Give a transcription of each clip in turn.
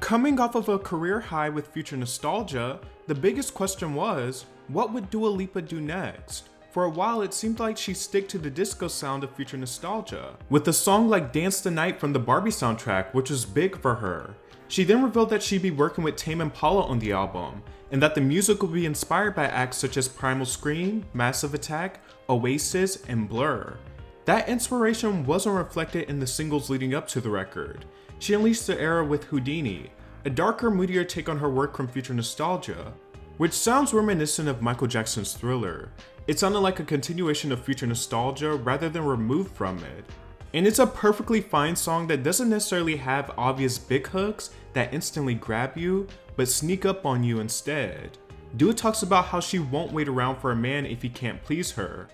Coming off of a career high with Future Nostalgia, the biggest question was, what would Dua Lipa do next? For a while, it seemed like she'd stick to the disco sound of Future Nostalgia, with a song like Dance the Night from the Barbie soundtrack, which was big for her. She then revealed that she'd be working with Tame Impala on the album, and that the music would be inspired by acts such as Primal Scream, Massive Attack, Oasis, and Blur. That inspiration wasn't reflected in the singles leading up to the record. She unleashed the era with Houdini, a darker, moodier take on her work from Future Nostalgia, which sounds reminiscent of Michael Jackson's Thriller. It sounded like a continuation of Future Nostalgia rather than removed from it. And it's a perfectly fine song that doesn't necessarily have obvious big hooks that instantly grab you, but sneak up on you instead. Dua talks about how she won't wait around for a man if he can't please her.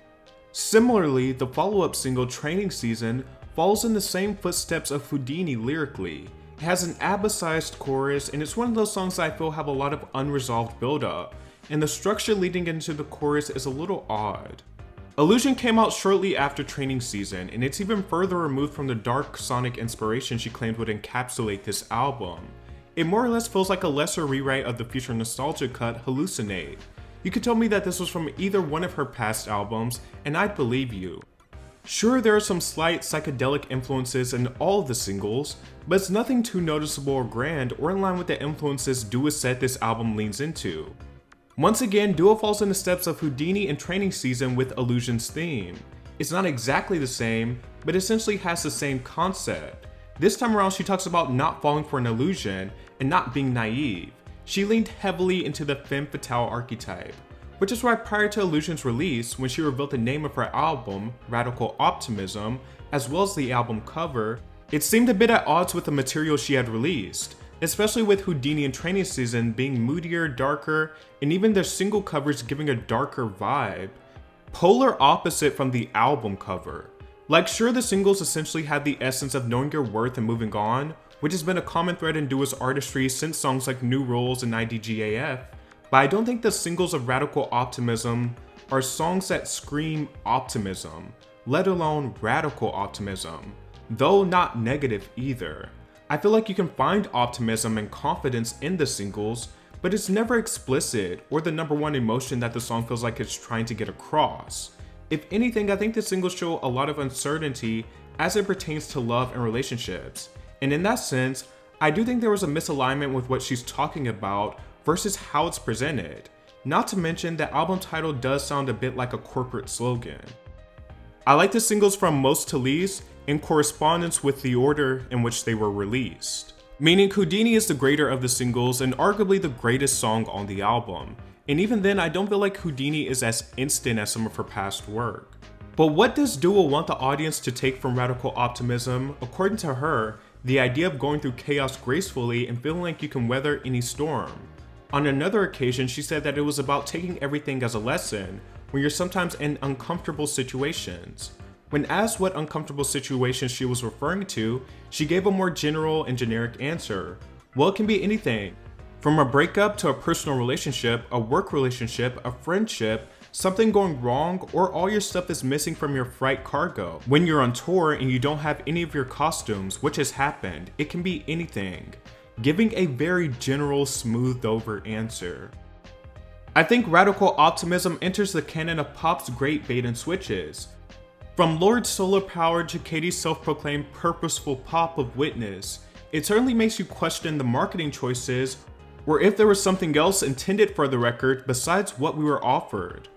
Similarly, the follow-up single Training Season follows in the same footsteps of Houdini lyrically. It has an ABBA-sized chorus, and it's one of those songs that I feel have a lot of unresolved build-up, and the structure leading into the chorus is a little odd. Illusion came out shortly after Training Season, and it's even further removed from the dark sonic inspiration she claimed would encapsulate this album. It more or less feels like a lesser rewrite of the Future Nostalgia cut Hallucinate. You could tell me that this was from either one of her past albums, and I'd believe you. Sure, there are some slight psychedelic influences in all of the singles, but it's nothing too noticeable or grand or in line with the influences Dua said this album leans into. Once again, Dua falls in the steps of Houdini and Training Season with Illusion's theme. It's not exactly the same, but essentially has the same concept. This time around, she talks about not falling for an illusion and not being naive. She leaned heavily into the femme fatale archetype, which is why prior to Illusion's release, when she revealed the name of her album, Radical Optimism, as well as the album cover, it seemed a bit at odds with the material she had released, especially with Houdini and Training Season being moodier, darker, and even their single covers giving a darker vibe. Polar opposite from the album cover. Like, sure, the singles essentially had the essence of knowing your worth and moving on, which has been a common thread in Dua's artistry since songs like New Rules and IDGAF, but I don't think the singles of Radical Optimism are songs that scream optimism, let alone radical optimism, though not negative either. I feel like you can find optimism and confidence in the singles, but it's never explicit or the number one emotion that the song feels like it's trying to get across. If anything, I think the singles show a lot of uncertainty as it pertains to love and relationships, and in that sense, I do think there was a misalignment with what she's talking about versus how it's presented. Not to mention, the album title does sound a bit like a corporate slogan. I like the singles from most to least in correspondence with the order in which they were released. Meaning Houdini is the greater of the singles and arguably the greatest song on the album. And even then, I don't feel like Houdini is as instant as some of her past work. But what does Dua want the audience to take from Radical Optimism? According to her, the idea of going through chaos gracefully and feeling like you can weather any storm. On another occasion, she said that it was about taking everything as a lesson when you're sometimes in uncomfortable situations. When asked what uncomfortable situations she was referring to, she gave a more general and generic answer. Well, it can be anything. From a breakup to a personal relationship, a work relationship, a friendship, something going wrong, or all your stuff is missing from your flight cargo. When you're on tour and you don't have any of your costumes, which has happened, it can be anything. Giving a very general, smoothed over answer. I think Radical Optimism enters the canon of pop's great bait and switches. From Lord's solar power to Katie's self-proclaimed purposeful pop of Witness, it certainly makes you question the marketing choices or if there was something else intended for the record besides what we were offered.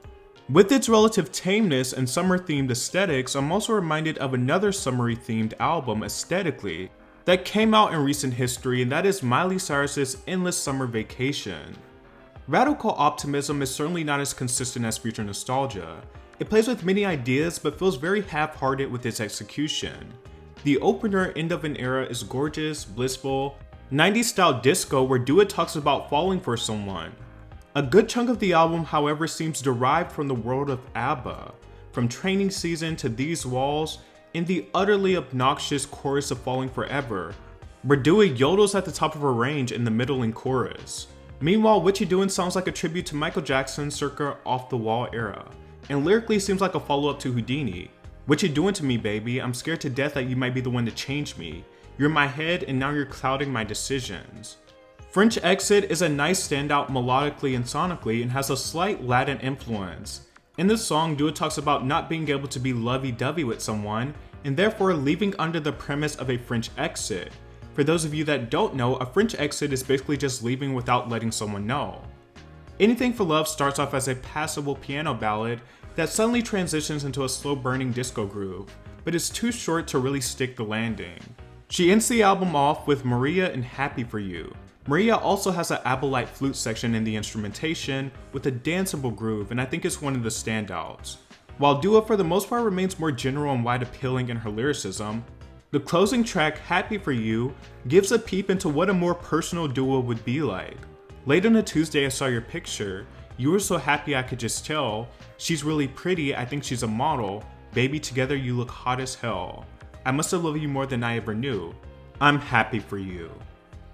With its relative tameness and summer-themed aesthetics, I'm also reminded of another summery-themed album aesthetically that came out in recent history, and that is Miley Cyrus's Endless Summer Vacation. Radical Optimism is certainly not as consistent as Future Nostalgia. It plays with many ideas but feels very half-hearted with its execution. The opener, End of an Era, is gorgeous, blissful, 90s style disco where Dua talks about falling for someone. A good chunk of the album, however, seems derived from the world of ABBA, from Training Season to These Walls, and the utterly obnoxious chorus of Falling Forever, where Dua yodels at the top of her range in the middling chorus. Meanwhile, What You Doin' sounds like a tribute to Michael Jackson circa Off the Wall era, and lyrically seems like a follow-up to Houdini. What you doing to me, baby? I'm scared to death that you might be the one to change me. You're in my head and now you're clouding my decisions. French Exit is a nice standout melodically and sonically and has a slight Latin influence. In this song, Dua talks about not being able to be lovey-dovey with someone and therefore leaving under the premise of a French exit. For those of you that don't know, a French exit is basically just leaving without letting someone know. Anything for Love starts off as a passable piano ballad that suddenly transitions into a slow-burning disco groove, but it's too short to really stick the landing. She ends the album off with Maria and Happy For You. Maria also has an Abelite flute section in the instrumentation with a danceable groove, and I think it's one of the standouts. While Dua for the most part remains more general and wide appealing in her lyricism, the closing track, Happy For You, gives a peep into what a more personal Dua would be like. Late on a Tuesday I saw your picture, you were so happy I could just tell, she's really pretty, I think she's a model, baby together you look hot as hell. I must have loved you more than I ever knew. I'm happy for you.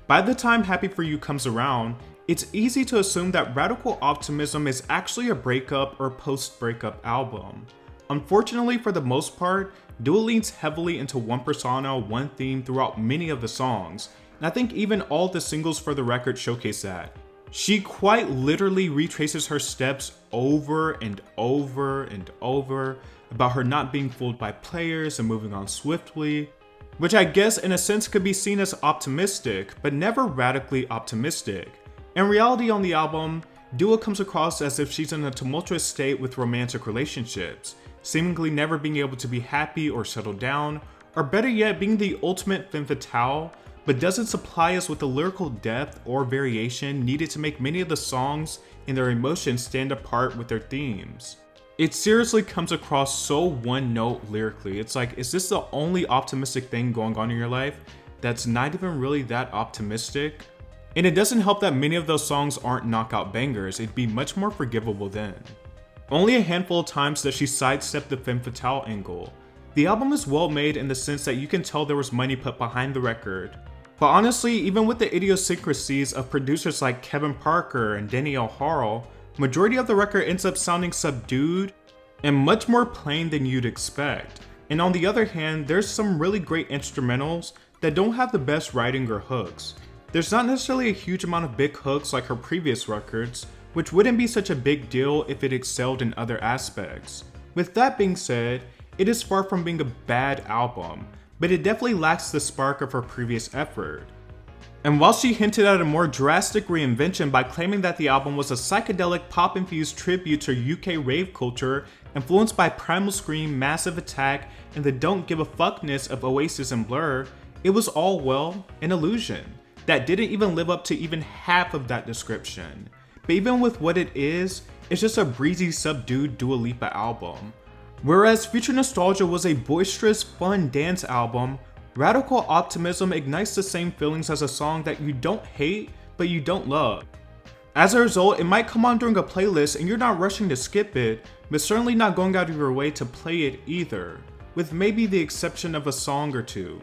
By the time Happy For You comes around, it's easy to assume that Radical Optimism is actually a breakup or post-breakup album. Unfortunately, for the most part, Dua leans heavily into one persona, one theme throughout many of the songs, and I think even all the singles for the record showcase that. She quite literally retraces her steps over and over and over about her not being fooled by players and moving on swiftly, which I guess in a sense could be seen as optimistic, but never radically optimistic. In reality on the album, Dua comes across as if she's in a tumultuous state with romantic relationships, seemingly never being able to be happy or settle down, or better yet being the ultimate femme fatale, but doesn't supply us with the lyrical depth or variation needed to make many of the songs and their emotions stand apart with their themes. It seriously comes across so one note lyrically. It's like, is this the only optimistic thing going on in your life that's not even really that optimistic? And it doesn't help that many of those songs aren't knockout bangers. It'd be much more forgivable then. Only a handful of times does she sidestep the femme fatale angle. The album is well made in the sense that you can tell there was money put behind the record. But honestly, even with the idiosyncrasies of producers like Kevin Parker and Danielle Harl, majority of the record ends up sounding subdued and much more plain than you'd expect. And on the other hand, there's some really great instrumentals that don't have the best writing or hooks. There's not necessarily a huge amount of big hooks like her previous records, which wouldn't be such a big deal if it excelled in other aspects. With that being said, it is far from being a bad album, but it definitely lacks the spark of her previous effort. And while she hinted at a more drastic reinvention by claiming that the album was a psychedelic pop-infused tribute to UK rave culture influenced by Primal Scream, Massive Attack, and the don't give a fuckness of Oasis and Blur, it was all, well, an illusion that didn't even live up to even half of that description. But even with what it is, it's just a breezy, subdued Dua Lipa album. Whereas Future Nostalgia was a boisterous, fun dance album, Radical Optimism ignites the same feelings as a song that you don't hate, but you don't love. As a result, it might come on during a playlist and you're not rushing to skip it, but certainly not going out of your way to play it either, with maybe the exception of a song or two.